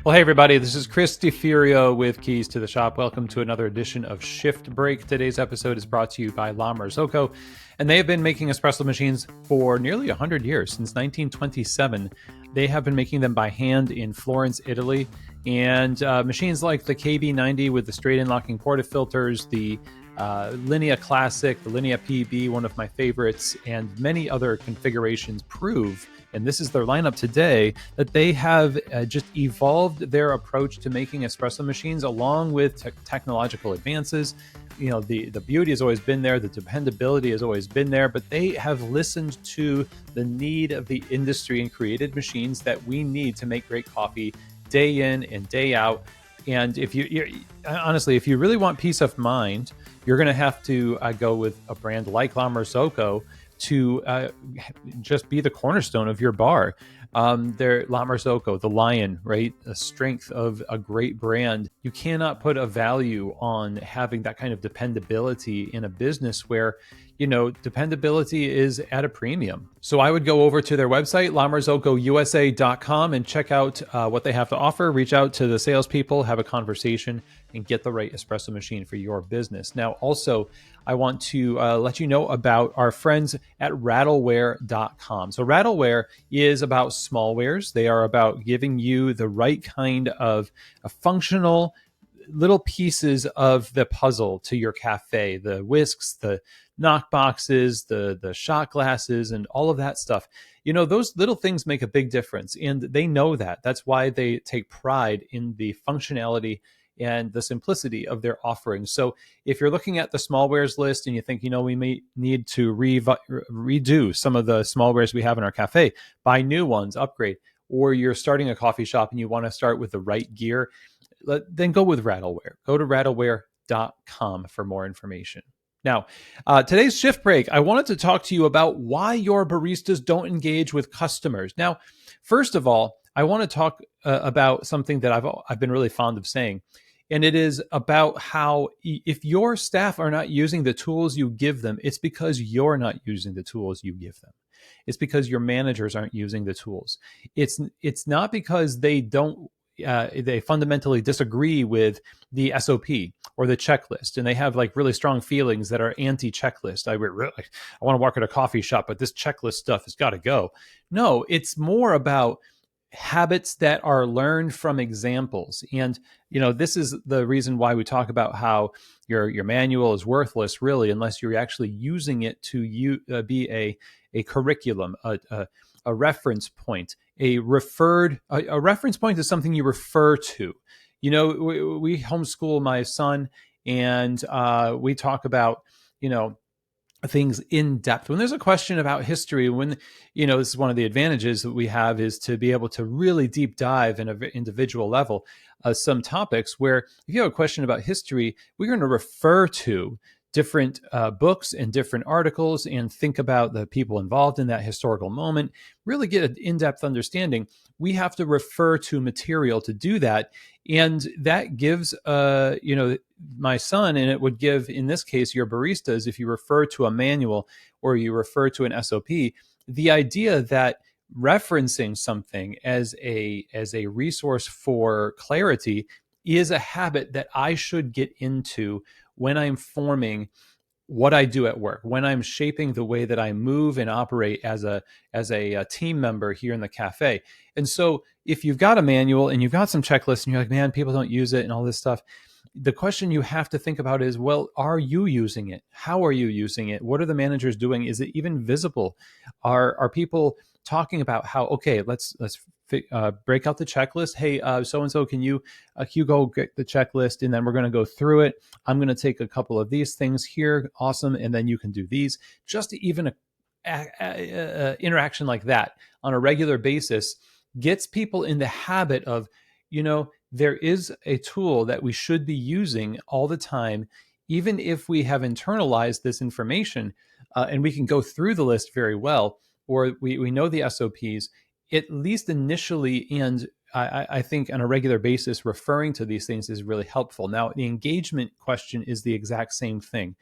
Well, hey, everybody, this is Chris DeFurio with Keys to the Shop. Welcome to another edition of Shift Break. Today's episode is brought to you by La Marzocco, and they have been making espresso machines for nearly 100 years. Since 1927, they have been making them by hand in Florence, Italy. And machines like the KB90 with the straight-in locking portafilters, the Linea Classic, the Linea PB, one of my favorites, and many other configurations prove, and this is their lineup today, that they have just evolved their approach to making espresso machines along with technological advances. You know, the beauty has always been there, the dependability has always been there, but they have listened to the need of the industry and created machines that we need to make great coffee day in and day out. And if honestly, if you really want peace of mind, you're going to have to go with a brand like La Marzocco to just be the cornerstone of your bar. They're La Marzocco, the lion, right? The strength of a great brand. You cannot put a value on having that kind of dependability in a business where, you know, dependability is at a premium. So I would go over to their website, lamarzocousa.com, and check out what they have to offer. Reach out to the salespeople, have a conversation, and get the right espresso machine for your business. Now, also, I want to let you know about our friends at rattleware.com. So Rattleware is about smallwares. They are about giving you the right kind of functional little pieces of the puzzle to your cafe, the whisks, the knock boxes, the shot glasses, and all of that stuff. You know, those little things make a big difference, and they know that. That's why they take pride in the functionality and the simplicity of their offerings. So if you're looking at the smallwares list and you think, you know, we may need to redo some of the smallwares we have in our cafe, buy new ones, upgrade, or you're starting a coffee shop and you want to start with the right gear, then go with Rattleware. Go to rattleware.com for more information. Now, today's shift break, I wanted to talk to you about why your baristas don't engage with customers. Now, first of all, I want to talk about something that I've been really fond of saying, and it is about how if your staff are not using the tools you give them, it's because you're not using the tools you give them. It's because your managers aren't using the tools. It's not because they don't. They fundamentally disagree with the SOP or the checklist, and they have like really strong feelings that are anti-checklist. I want to work at a coffee shop, but this checklist stuff has got to go. No, it's more about habits that are learned from examples. And, you know, this is the reason why we talk about how your manual is worthless, really, unless you're actually using it to be a curriculum, a reference point, a reference point is something you refer to. You know, we homeschool my son, and we talk about, you know, things in depth. When there's a question about history, when, you know, this is one of the advantages that we have, is to be able to really deep dive in an individual level some topics where if you have a question about history, we're going to refer to different books and different articles and think about the people involved in that historical moment, really get an in-depth understanding. We have to refer to material to do that. And that gives, you know, my son, and it would give, in this case, your baristas, if you refer to a manual or you refer to an SOP, the idea that referencing something as a resource for clarity is a habit that I should get into when I'm forming what I do at work, when I'm shaping the way that I move and operate as a team member here in the cafe. And so if you've got a manual and you've got some checklists and you're like, man, people don't use it and all this stuff, the question you have to think about is, well, are you using it? How are you using it? What are the managers doing? Is it even visible? Are people talking about how, okay, let's break out the checklist. Hey, so-and-so, can you go get the checklist? And then we're going to go through it. I'm going to take a couple of these things here. Awesome. And then you can do these. Just even a interaction like that on a regular basis gets people in the habit of, you know, there is a tool that we should be using all the time, even if we have internalized this information and we can go through the list very well, or we know the SOPs, at least initially, and I think on a regular basis, referring to these things is really helpful. Now, the engagement question is the exact same thing.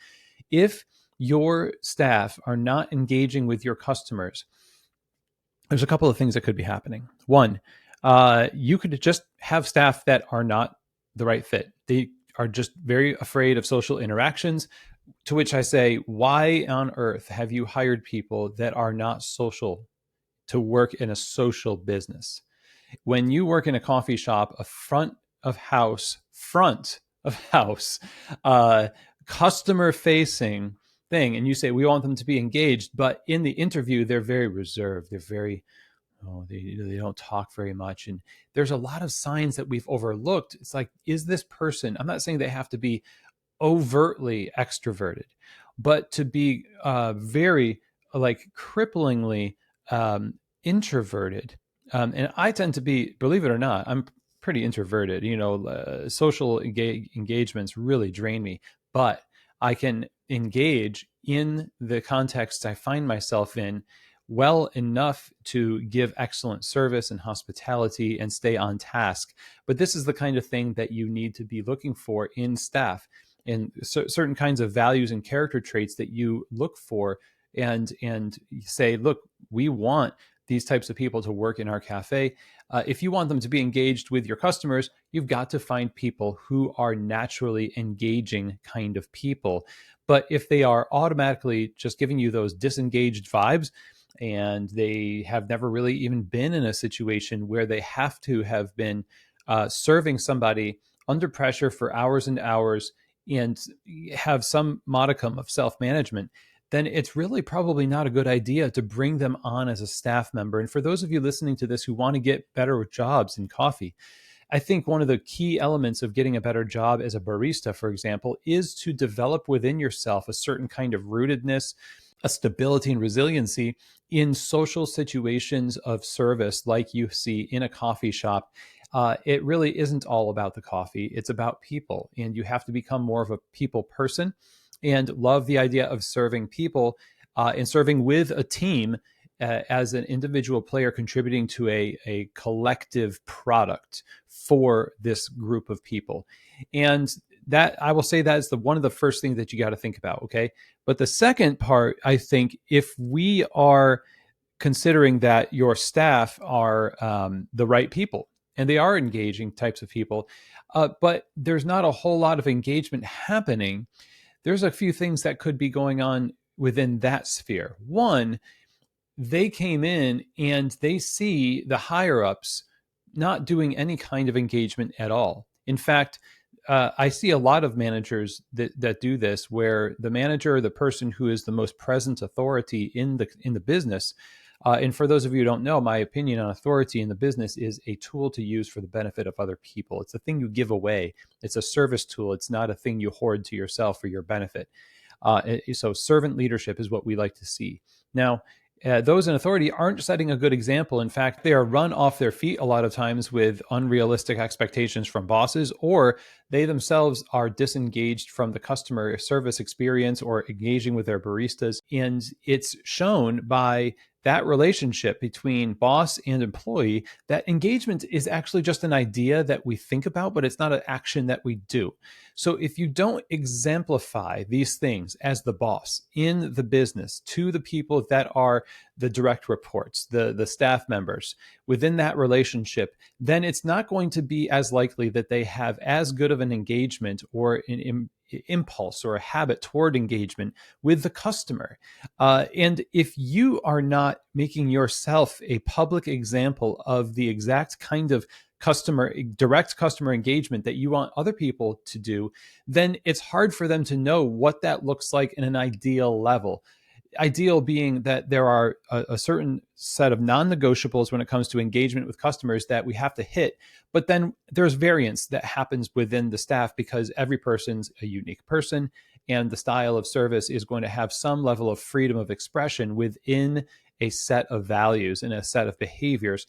If your staff are not engaging with your customers, there's a couple of things that could be happening. One, You could just have staff that are not the right fit. They are just very afraid of social interactions, to which I say, why on earth have you hired people that are not social to work in a social business? When you work in a coffee shop, a front of house, uh, customer facing thing, and you say we want them to be engaged, but in the interview they're very reserved, they're very, oh, they don't talk very much, and there's a lot of signs that we've overlooked. It's like, is this person, I'm not saying they have to be overtly extroverted, but to be very, like, cripplingly introverted. And I tend to be, believe it or not, I'm pretty introverted. Social engagements really drain me, but I can engage in the context I find myself in well enough to give excellent service and hospitality and stay on task. But this is the kind of thing that you need to be looking for in staff, and certain kinds of values and character traits that you look for, and say, look, we want these types of people to work in our cafe. If you want them to be engaged with your customers, you've got to find people who are naturally engaging kind of people. But if they are automatically just giving you those disengaged vibes, and they have never really even been in a situation where they have to have been serving somebody under pressure for hours and hours, and have some modicum of self-management, then it's really probably not a good idea to bring them on as a staff member. And for those of you listening to this who want to get better jobs in coffee, I think one of the key elements of getting a better job as a barista, for example, is to develop within yourself a certain kind of rootedness, a stability and resiliency in social situations of service, like you see in a coffee shop. It really isn't all about the coffee. It's about people. And you have to become more of a people person and love the idea of serving people, and serving with a team, as an individual player contributing to a collective product for this group of people. And that, I will say, that is one of the first things that you got to think about. Okay. But the second part, I think, if we are considering that your staff are the right people and they are engaging types of people, but there's not a whole lot of engagement happening, there's a few things that could be going on within that sphere. One, they came in and they see the higher ups not doing any kind of engagement at all. In fact, I see a lot of managers that do this, where the manager, the person who is the most present authority in the business, and for those of you who don't know, my opinion on authority in the business is a tool to use for the benefit of other people. It's a thing you give away. It's a service tool. It's not a thing you hoard to yourself for your benefit. So servant leadership is what we like to see. Now, those in authority aren't setting a good example. In fact, they are run off their feet a lot of times with unrealistic expectations from bosses, or they themselves are disengaged from the customer service experience or engaging with their baristas. And it's shown by that relationship between boss and employee that engagement is actually just an idea that we think about, but it's not an action that we do. So if you don't exemplify these things as the boss in the business to the people that are the direct reports, the staff members within that relationship, then it's not going to be as likely that they have as good of an engagement or an impulse or a habit toward engagement with the customer. And if you are not making yourself a public example of the exact kind of direct customer engagement that you want other people to do, then it's hard for them to know what that looks like in an ideal level. Ideal being that there are a certain set of non-negotiables when it comes to engagement with customers that we have to hit, but then there's variance that happens within the staff because every person's a unique person, and the style of service is going to have some level of freedom of expression within a set of values and a set of behaviors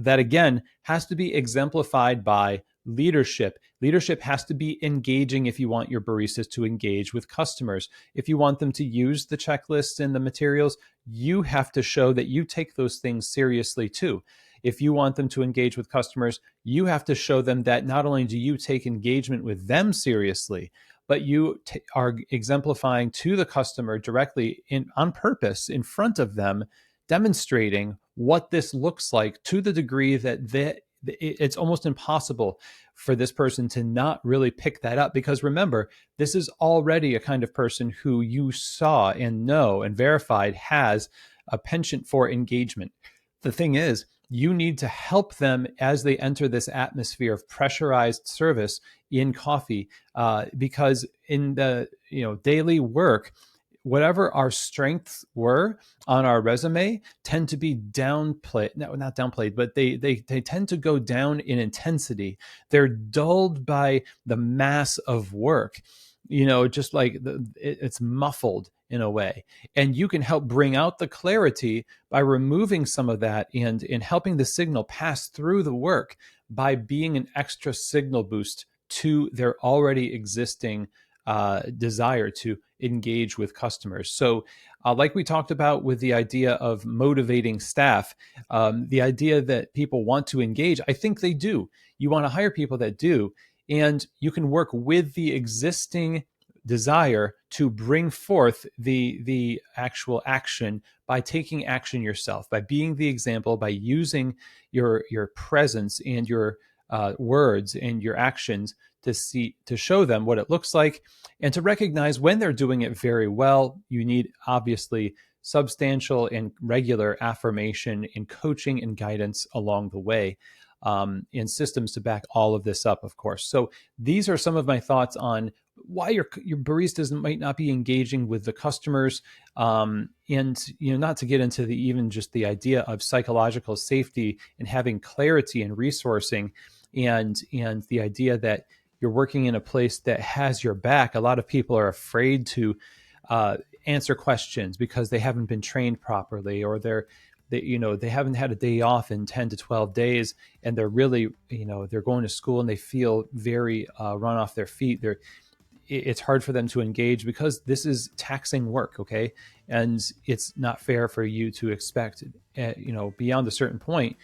that, again, has to be exemplified by leadership. Leadership has to be engaging if you want your baristas to engage with customers. If you want them to use the checklists and the materials, you have to show that you take those things seriously too. If you want them to engage with customers, you have to show them that not only do you take engagement with them seriously, but you are exemplifying to the customer directly on purpose in front of them, demonstrating what this looks like to the degree that it's almost impossible for this person to not really pick that up, because remember, this is already a kind of person who you saw and know and verified has a penchant for engagement. The thing is, you need to help them as they enter this atmosphere of pressurized service in coffee, because in the daily work, whatever our strengths were on our resume tend to be downplayed. No, not downplayed, but they tend to go down in intensity. They're dulled by the mass of work, just like it's muffled in a way. And you can help bring out the clarity by removing some of that and helping the signal pass through the work by being an extra signal boost to their already existing desire to engage with customers. So like we talked about with the idea of motivating staff, the idea that people want to engage, I think they do. You want to hire people that do, and you can work with the existing desire to bring forth the actual action by taking action yourself, by being the example, by using your presence and your words and your actions to show them what it looks like, and to recognize when they're doing it very well. You need obviously substantial and regular affirmation and coaching and guidance along the way, and systems to back all of this up, of course. So these are some of my thoughts on why your baristas might not be engaging with the customers, and not to get into even just the idea of psychological safety and having clarity and resourcing, and the idea that you're working in a place that has your back. A lot of people are afraid to answer questions because they haven't been trained properly, or they haven't had a day off in 10 to 12 days, and they're really, they're going to school and they feel very run off their feet. It's hard for them to engage because this is taxing work, okay? And it's not fair for you to expect, beyond a certain point,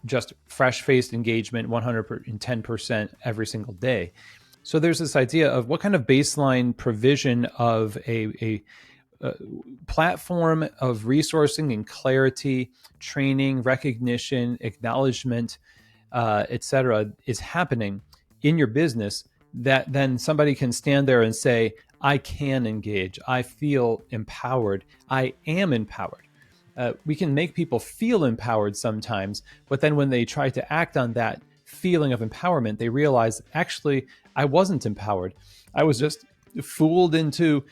just fresh-faced engagement 110% every single day. So there's this idea of what kind of baseline provision of a platform of resourcing and clarity, training, recognition, acknowledgement, etc., is happening in your business, that then somebody can stand there and say, I can engage, I feel empowered, I am empowered. We can make people feel empowered sometimes, but then when they try to act on that feeling of empowerment, they realize, actually, I wasn't empowered. I was just fooled into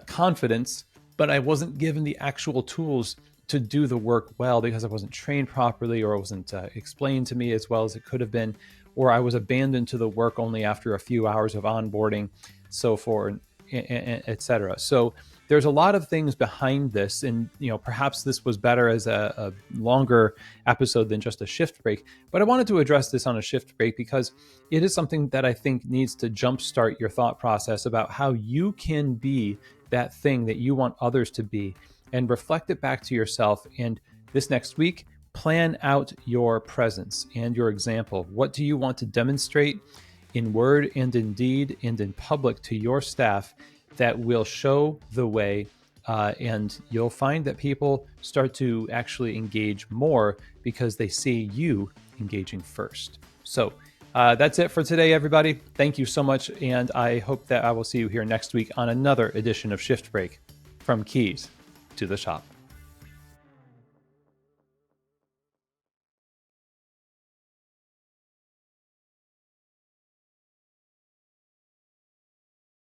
confidence, but I wasn't given the actual tools to do the work well because I wasn't trained properly, or it wasn't explained to me as well as it could have been, or I was abandoned to the work only after a few hours of onboarding, so forth, etc. So there's a lot of things behind this, and perhaps this was better as a longer episode than just a shift break. But I wanted to address this on a shift break because it is something that I think needs to jumpstart your thought process about how you can be that thing that you want others to be, and reflect it back to yourself. And this next week, plan out your presence and your example. What do you want to demonstrate in word and in deed and in public to your staff that will show the way, and you'll find that people start to actually engage more because they see you engaging first. So that's it for today, everybody. Thank you so much, and I hope that I will see you here next week on another edition of Shift Break, from Keys to the Shop.